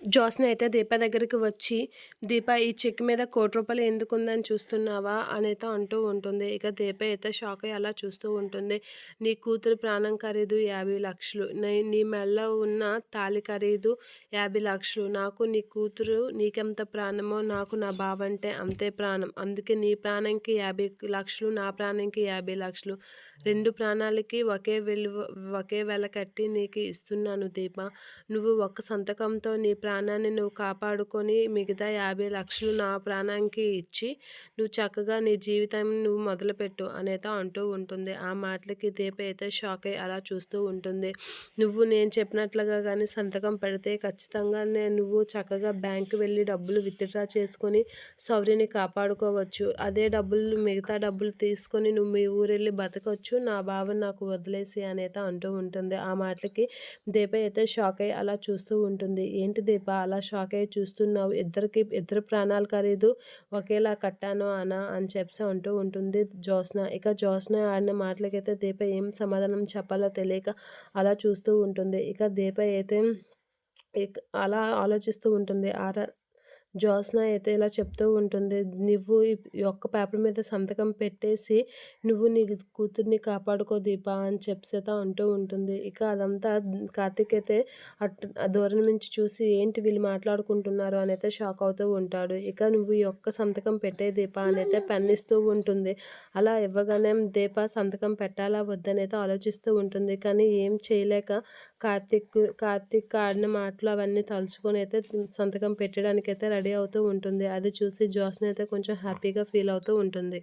జ్యోత్స్న అయితే దీప దగ్గరికి వచ్చి, "దీప ఈ చెక్ మీద రూ. 1,00,00,000 ఎందుకుందని చూస్తున్నావా?" అనైతే అంటూ ఉంటుంది. ఇక దీప అయితే షాక్ అయ్యి అలా చూస్తూ ఉంటుంది. "నీ కూతురు ప్రాణం ఖరీదు 50,00,000. నీ మెడలో ఉన్న తాళి ఖరీదు 50,00,000. నాకు నీ కూతురు నీకెంత ప్రాణమో నాకు నా బావంటే అంతే ప్రాణం. అందుకే నీ ప్రాణంకి 50,00,000, నా ప్రాణంకి 50,00,000. 2 ప్రాణాలకి ఒకే వెల కట్టి నీకు ఇస్తున్నాను దీప. నువ్వు ఒక్క సంతకంతో నీ ప్రాణాన్ని నువ్వు కాపాడుకొని మిగతా 50,00,000 నా ప్రాణానికి ఇచ్చి నువ్వు చక్కగా నీ జీవితం నువ్వు మొదలుపెట్టు" అనైతే అంటూ ఉంటుంది. ఆ మాటలకి దీప అయితే షాక్ అయ్యి అలా చూస్తూ ఉంటుంది. "నువ్వు నేను చెప్పినట్లుగా కానీ సంతకం పెడితే ఖచ్చితంగా నువ్వు చక్కగా బ్యాంకు వెళ్ళి డబ్బులు విత్డ్రా చేసుకొని శౌర్యని కాపాడుకోవచ్చు. అదే డబ్బులు మిగతా డబ్బులు తీసుకొని నువ్వు మీ ఊరెళ్ళి బతకొచ్చు. నా బావని నాకు వదిలేసి" అనైతే అంటూ ఉంటుంది. ఆ మాటలకి దీప అయితే షాక్ అయ్యి అలా చూస్తూ ఉంటుంది. "ఏంటి దీప అలా షాక్ అయ్యి చూస్తున్నావు? ఇద్దరు ప్రాణాలు ఖరీదు ఒకేలా కట్టాను అనా" అని చెప్పి అంటూ ఉంటుంది జ్యోత్స్న. ఇక జ్యోత్స్న ఆడిన మాటలకైతే దీప ఏం సమాధానం చెప్పాలో తెలియక అలా చూస్తూ ఉంటుంది. ఇక దీప అయితే అలా ఆలోచిస్తూ ఉంటుంది. జ్యోత్స్న అయితే ఇలా చెప్తూ ఉంటుంది. "నువ్వు ఈ ఒక్క పేపర్ మీద సంతకం పెట్టేసి నువ్వు నీ కూతుర్ని కాపాడుకో దీప" అని చెప్పేసి అంటూ ఉంటుంది. ఇక అదంతా కార్తీక్ అయితే దూరం నుంచి చూసి ఏంటి వీళ్ళు మాట్లాడుకుంటున్నారు అని అయితే షాక్ అవుతూ ఉంటాడు. ఇక "నువ్వు ఈ ఒక్క సంతకం పెట్టే దీప" అని అయితే పెన్ ఇస్తూ ఉంటుంది. అలా ఇవ్వగానే దీప సంతకం పెట్టాలా వద్దనైతే ఆలోచిస్తూ ఉంటుంది. కానీ ఏం చేయలేక కార్తీక్ ఆడిన మాటలు అవన్నీ తలుచుకొని అయితే సంతకం పెట్టడానికైతే రెడీ అవుతూ ఉంటుంది. అది చూసి జ్యోత్స్న అయితే కొంచెం హ్యాపీగా ఫీల్ అవుతూ ఉంటుంది.